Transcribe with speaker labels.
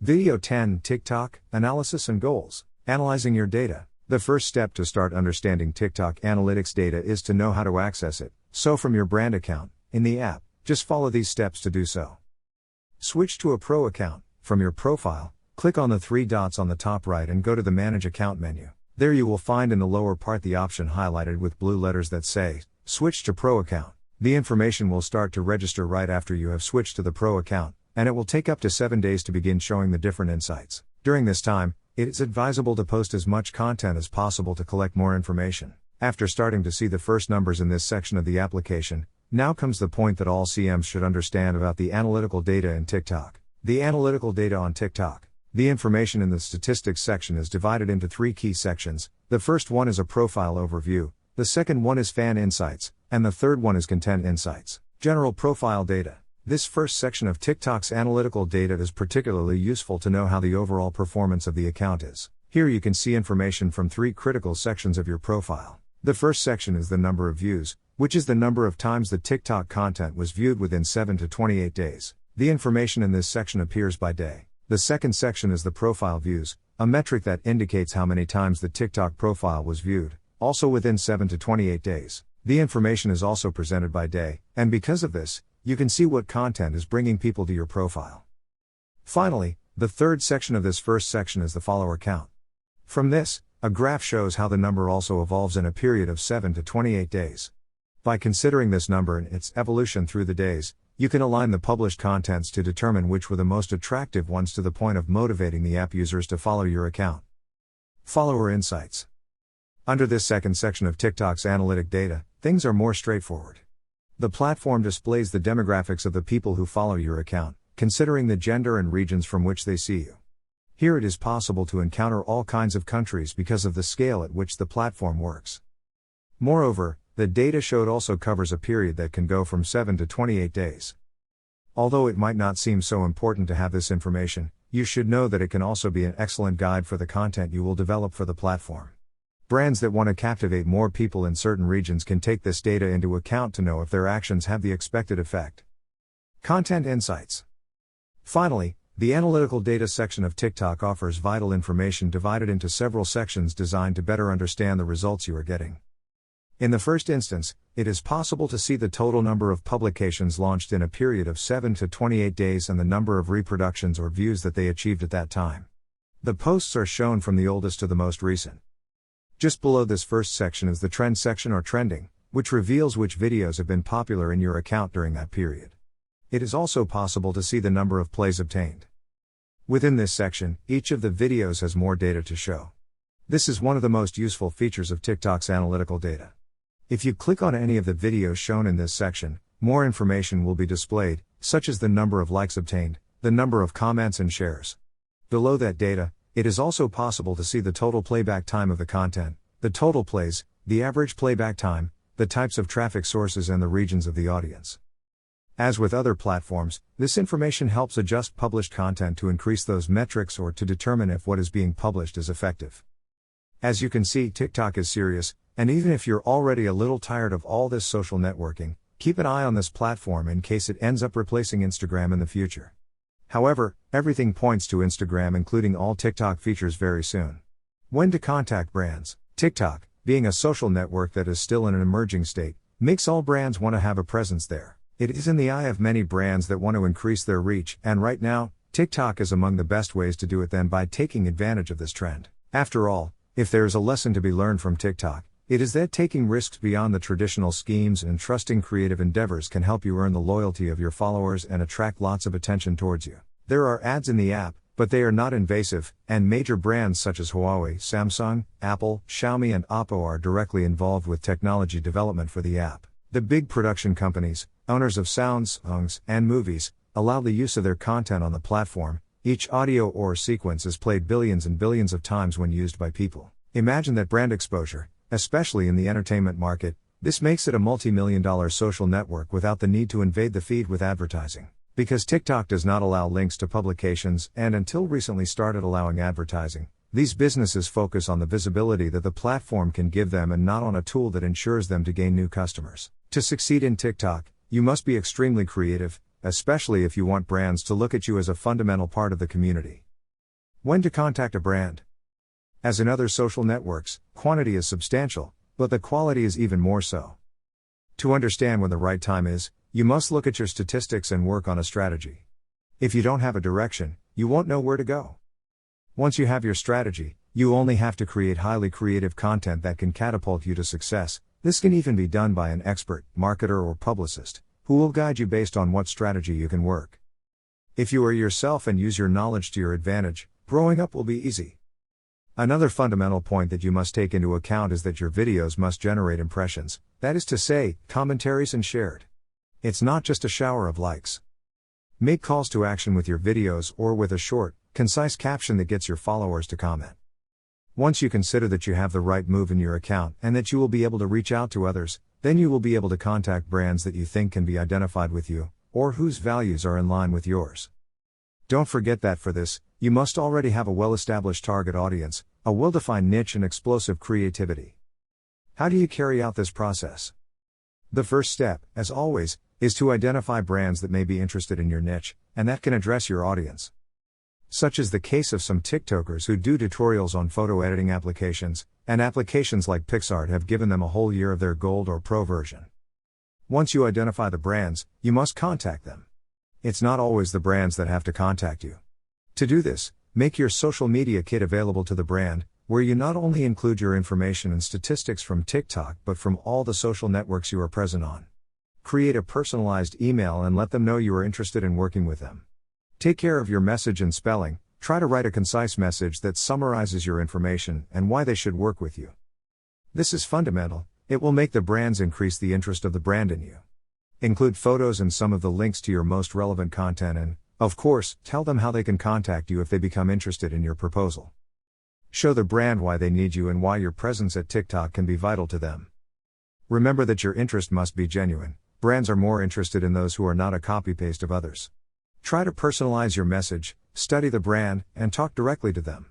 Speaker 1: Video 10: TikTok Analysis and Goals. Analyzing your data. The first step to start understanding TikTok analytics data is to know how to access it. So, from your brand account, in the app, just follow these steps to do so. Switch to a pro account. From your profile, click on the three dots on the top right and go to the Manage Account menu. There you will find in the lower part the option highlighted with blue letters that say, Switch to Pro Account. The information will start to register right after you have switched to the Pro account, and it will take up to 7 days to begin showing the different insights. During this time, it is advisable to post as much content as possible to collect more information. After starting to see the first numbers in this section of the application, now comes the point that all CMs should understand about the analytical data in TikTok. The analytical data on TikTok. The information in the statistics section is divided into 3 key sections. The first one is a profile overview, the second one is fan insights, and the third one is content insights. General profile data. This first section of TikTok's analytical data is particularly useful to know how the overall performance of the account is. Here you can see information from 3 critical sections of your profile. The first section is the number of views, which is the number of times the TikTok content was viewed within 7 to 28 days. The information in this section appears by day. The second section is the profile views, a metric that indicates how many times the TikTok profile was viewed, also within 7 to 28 days. The information is also presented by day, and because of this, you can see what content is bringing people to your profile. Finally, the third section of this first section is the follower count. From this, a graph shows how the number also evolves in a period of 7 to 28 days. By considering this number and its evolution through the days, you can align the published contents to determine which were the most attractive ones to the point of motivating the app users to follow your account. Follower insights. Under this second section of TikTok's analytic data, things are more straightforward. The platform displays the demographics of the people who follow your account, considering the gender and regions from which they see you. Here it is possible to encounter all kinds of countries because of the scale at which the platform works. Moreover, the data showed also covers a period that can go from 7 to 28 days. Although it might not seem so important to have this information, you should know that it can also be an excellent guide for the content you will develop for the platform. Brands that want to captivate more people in certain regions can take this data into account to know if their actions have the expected effect. Content insights. Finally, the analytical data section of TikTok offers vital information divided into several sections designed to better understand the results you are getting. In the first instance, it is possible to see the total number of publications launched in a period of 7 to 28 days and the number of reproductions or views that they achieved at that time. The posts are shown from the oldest to the most recent. Just below this first section is the trend section or trending, which reveals which videos have been popular in your account during that period. It is also possible to see the number of plays obtained. Within this section, each of the videos has more data to show. This is one of the most useful features of TikTok's analytical data. If you click on any of the videos shown in this section, more information will be displayed, such as the number of likes obtained, the number of comments and shares. Below that data, it is also possible to see the total playback time of the content, the total plays, the average playback time, the types of traffic sources and the regions of the audience. As with other platforms, this information helps adjust published content to increase those metrics or to determine if what is being published is effective. As you can see, TikTok is serious, and even if you're already a little tired of all this social networking, keep an eye on this platform in case it ends up replacing Instagram in the future. However, everything points to Instagram including all TikTok features very soon. When to contact brands. TikTok, being a social network that is still in an emerging state, makes all brands want to have a presence there. It is in the eye of many brands that want to increase their reach, and right now, TikTok is among the best ways to do it than by taking advantage of this trend. After all, if there is a lesson to be learned from TikTok, it is that taking risks beyond the traditional schemes and trusting creative endeavors can help you earn the loyalty of your followers and attract lots of attention towards you. There are ads in the app, but they are not invasive, and major brands such as Huawei, Samsung, Apple, Xiaomi and Oppo are directly involved with technology development for the app. The big production companies, owners of sounds, songs, and movies, allow the use of their content on the platform. Each audio or sequence is played billions and billions of times when used by people. Imagine that brand exposure, especially in the entertainment market. This makes it a multi-million-dollar social network without the need to invade the feed with advertising. Because TikTok does not allow links to publications and until recently started allowing advertising, these businesses focus on the visibility that the platform can give them and not on a tool that ensures them to gain new customers. To succeed in TikTok, you must be extremely creative, especially if you want brands to look at you as a fundamental part of the community. When to contact a brand. As in other social networks, quantity is substantial, but the quality is even more so. To understand when the right time is, you must look at your statistics and work on a strategy. If you don't have a direction, you won't know where to go. Once you have your strategy, you only have to create highly creative content that can catapult you to success. This can even be done by an expert, marketer or publicist, who will guide you based on what strategy you can work. If you are yourself and use your knowledge to your advantage, growing up will be easy. Another fundamental point that you must take into account is that your videos must generate impressions, that is to say, commentaries and shared. It's not just a shower of likes. Make calls to action with your videos or with a short, concise caption that gets your followers to comment. Once you consider that you have the right move in your account and that you will be able to reach out to others, then you will be able to contact brands that you think can be identified with you, or whose values are in line with yours. Don't forget that for this, you must already have a well-established target audience, a well-defined niche and explosive creativity. How do you carry out this process? The first step, as always, is to identify brands that may be interested in your niche, and that can address your audience. Such is the case of some TikTokers who do tutorials on photo editing applications, and applications like PicsArt have given them a whole year of their Gold or Pro version. Once you identify the brands, you must contact them. It's not always the brands that have to contact you. To do this, make your social media kit available to the brand, where you not only include your information and statistics from TikTok but from all the social networks you are present on. Create a personalized email and let them know you are interested in working with them. Take care of your message and spelling. Try to write a concise message that summarizes your information and why they should work with you. This is fundamental. It will make the brands increase the interest of the brand in you. Include photos and some of the links to your most relevant content and, of course, tell them how they can contact you if they become interested in your proposal. Show the brand why they need you and why your presence at TikTok can be vital to them. Remember that your interest must be genuine. Brands are more interested in those who are not a copy-paste of others. Try to personalize your message, study the brand, and talk directly to them.